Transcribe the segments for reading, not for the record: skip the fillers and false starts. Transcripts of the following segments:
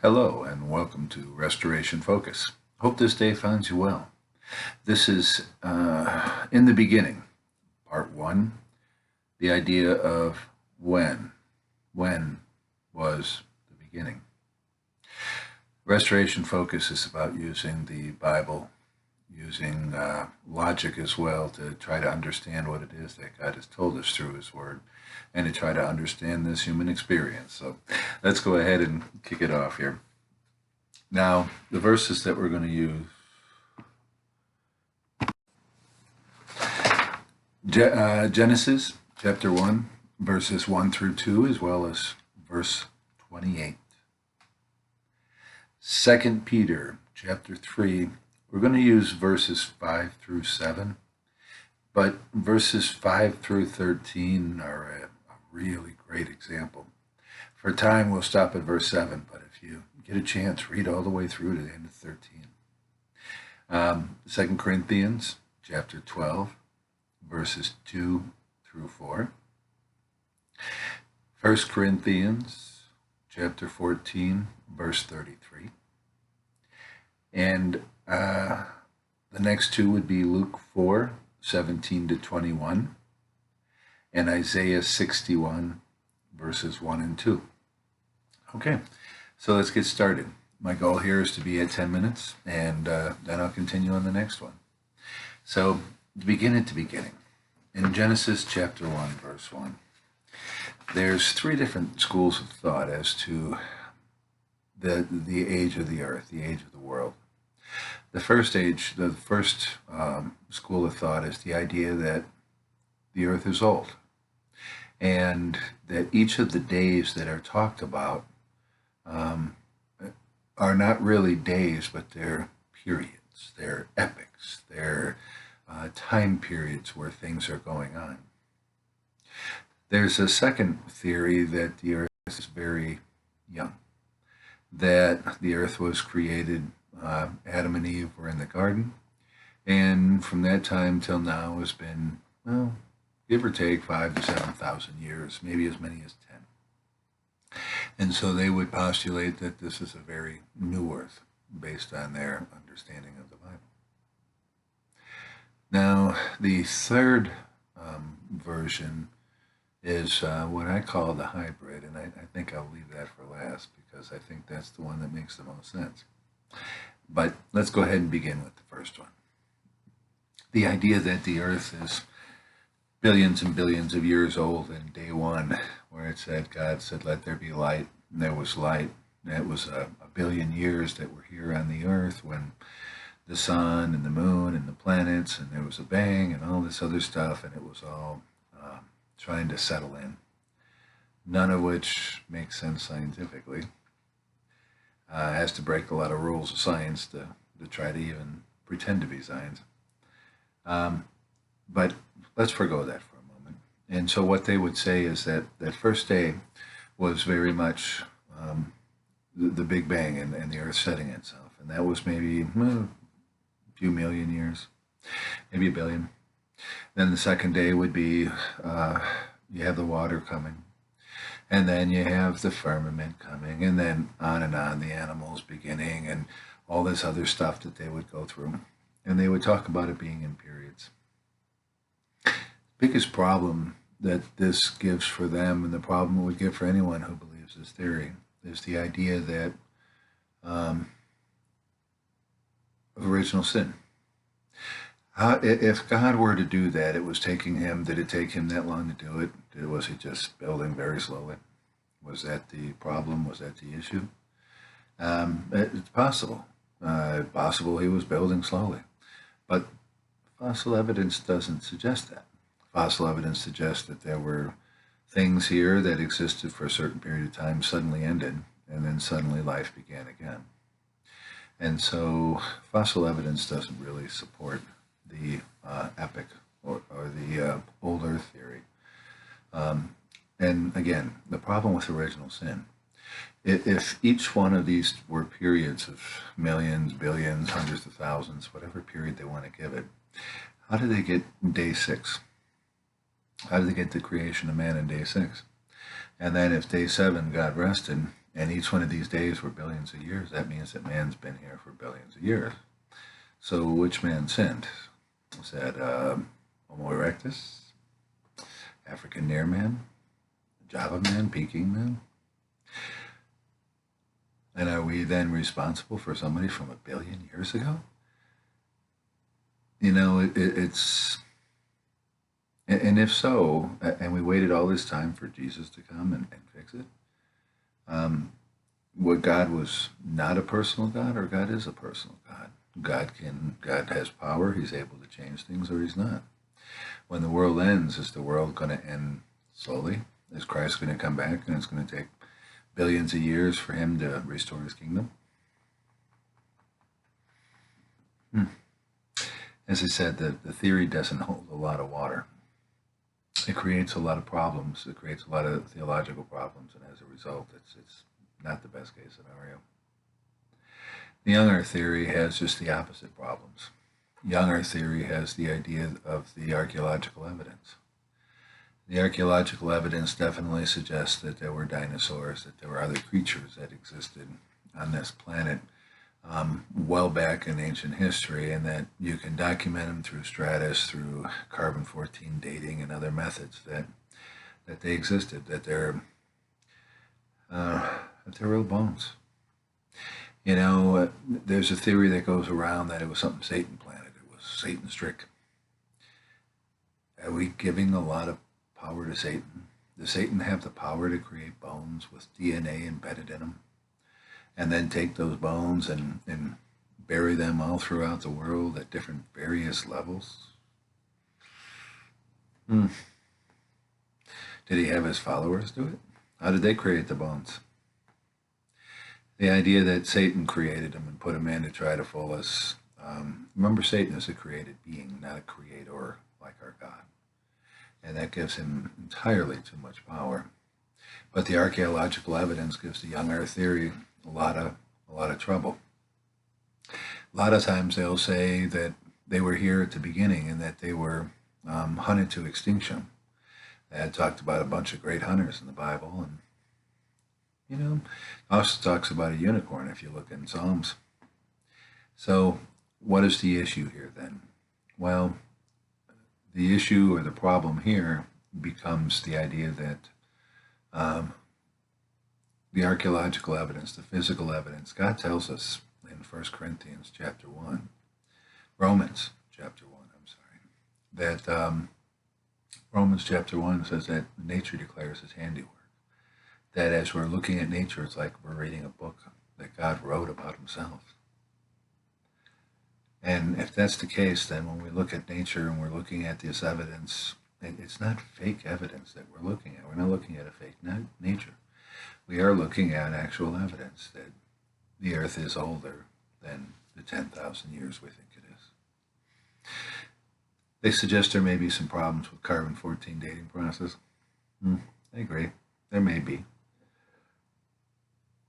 Hello and welcome to Restoration Focus. Hope this day finds you well. This is In the Beginning, Part 1, the idea of when. When was the beginning? Restoration Focus is about using the Bible, using logic as well to try to understand what it is that God has told us through His Word and to try to understand this human experience. So let's go ahead and kick it off here. Now, the verses that we're going to use, Genesis chapter 1, verses 1 through 2, as well as verse 28. 2 Peter chapter 3, we're going to use verses 5 through 7, but verses 5 through 13 are a really great example. For time, we'll stop at verse 7, but if you get a chance, read all the way through to the end of 13. 2 Corinthians chapter 12, verses 2 through 4. 1 Corinthians chapter 14, verse 33. And the next two would be Luke 4, 17 to 21, and Isaiah 61, verses 1 and 2. Okay, so let's get started. My goal here is to be at 10 minutes, and then I'll continue on the next one. So, to begin at the beginning. In Genesis chapter 1, verse 1, there's three different schools of thought as to the age of the earth, the age of the world. The first school of thought is the idea that the earth is old, and that each of the days that are talked about are not really days, but they're periods, they're epochs, they're time periods where things are going on. There's a second theory that the earth is very young, that the earth was created, Adam and Eve were in the garden, and from that time till now has been, well, give or take 5,000 to 7,000 years, maybe as many as 10. And so they would postulate that this is a very new earth based on their understanding of the Bible. Now, the third version is what I call the hybrid, and I think I'll leave that for last because I think that's the one that makes the most sense. But let's go ahead and begin with the first one. The idea that the earth is billions and billions of years old in day one, where it said, God said, let there be light, and there was light. And it was a billion years that were here on the earth when the sun and the moon and the planets, and there was a bang and all this other stuff, and it was all trying to settle in. None of which makes sense scientifically. Has to break a lot of rules of science to try to even pretend to be science. But let's forgo that for a moment. And so what they would say is that that first day was very much the Big Bang and the Earth setting itself. And that was maybe a few million years, maybe a billion. Then the second day would be you have the water coming. And then you have the firmament coming, and then on, the animals beginning, and all this other stuff that they would go through. And they would talk about it being in periods. Biggest problem that this gives for them, and the problem it would give for anyone who believes this theory, is the idea that original sin. If God were to do that, it was taking him, did it take him that long to do it? Was he just building very slowly? Was that the problem? Was that the issue? It's possible. Possible he was building slowly. But fossil evidence doesn't suggest that. Fossil evidence suggests that there were things here that existed for a certain period of time, suddenly ended, and then suddenly life began again. And so fossil evidence doesn't really support the epic or the old earth theory. And again, the problem with original sin, if each one of these were periods of millions, billions, hundreds of thousands, whatever period they want to give it, how did they get day 6? How did they get the creation of man in day 6? And then if day 7 God rested, And each one of these days were billions of years. That means that man's been here for billions of years. So which man sinned? Was that Homo erectus, African near man, Java man, Peking man? And are we then responsible for somebody from a billion years ago? You know, it's, and if so, and we waited all this time for Jesus to come and fix it, um, what God was not a personal God, or God is a personal God. God has power. He's able to change things, or he's not. When the world ends, is the world going to end slowly? Is Christ going to come back and it's going to take billions of years for him to restore his kingdom? As I said, the theory doesn't hold a lot of water. It creates a lot of problems. It creates a lot of theological problems, and as a result, it's not the best case scenario. The young earth theory has just the opposite problems. Young earth theory has the idea of the archaeological evidence. The archaeological evidence definitely suggests that there were dinosaurs, that there were other creatures that existed on this planet well back in ancient history, and that you can document them through stratus, through carbon-14 dating, and other methods that they existed, that they're real bones. You know, there's a theory that goes around that it was something Satan planted. It was Satan's trick. Are we giving a lot of power to Satan? Does Satan have the power to create bones with DNA embedded in them, and then take those bones and bury them all throughout the world at different various levels? Did he have his followers do it? How did they create the bones? The idea that Satan created them and put them in to try to fool us. Remember, Satan is a created being, not a creator like our God. And that gives him entirely too much power. But the archaeological evidence gives the young earth theory a lot of trouble. A lot of times they'll say that they were here at the beginning and that they were hunted to extinction. They had talked about a bunch of great hunters in the Bible, and you know, also talks about a unicorn if you look in Psalms. So what is the issue here then? Well, the issue or the problem here becomes the idea that the archaeological evidence, the physical evidence, God tells us in 1 Corinthians chapter 1, Romans chapter 1, I'm sorry, that Romans chapter 1 says that nature declares his handiwork. That as we're looking at nature, it's like we're reading a book that God wrote about himself. And if that's the case, then when we look at nature and we're looking at this evidence, it's not fake evidence that we're looking at. We're not looking at a fake nature. We are looking at actual evidence that the earth is older than the 10,000 years we think it is. They suggest there may be some problems with carbon-14 dating process. I agree. There may be.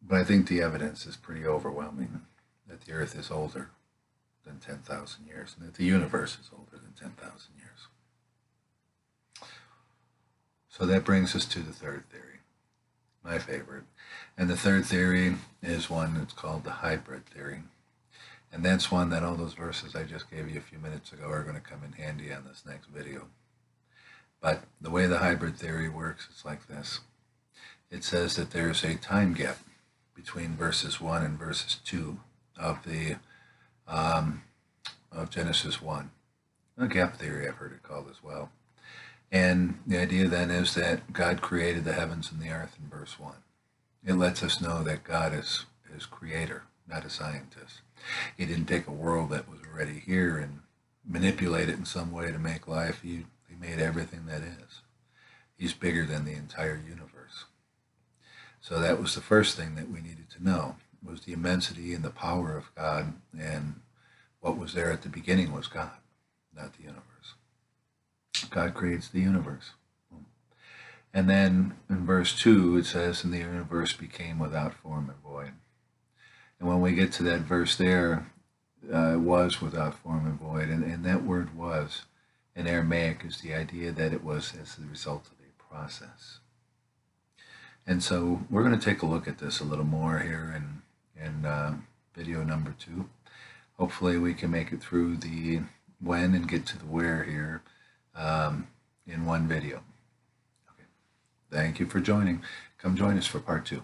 But I think the evidence is pretty overwhelming that the earth is older than 10,000 years, and that the universe is older than 10,000 years. So that brings us to the third theory, my favorite. And the third theory is one that's called the hybrid theory. And that's one that all those verses I just gave you a few minutes ago are going to come in handy on this next video. But the way the hybrid theory works, it's like this. It says that there's a time gap between verses 1 and verses 2 of Genesis 1. A gap theory, I've heard it called as well. And the idea then is that God created the heavens and the earth in verse 1. It lets us know that God is creator, not a scientist. He didn't take a world that was already here and manipulate it in some way to make life. He made everything that is. He's bigger than the entire universe. So that was the first thing that we needed to know, was the immensity and the power of God, and what was there at the beginning was God, not the universe. God creates the universe. And then in verse 2 it says, and the universe became without form and void. And when we get to that verse there, it was without form and void, and that word was in Aramaic is the idea that it was as the result of a process. And so we're going to take a look at this a little more here in video number 2. Hopefully we can make it through the when and get to the where here in one video. Okay. Thank you for joining. Come join us for part 2.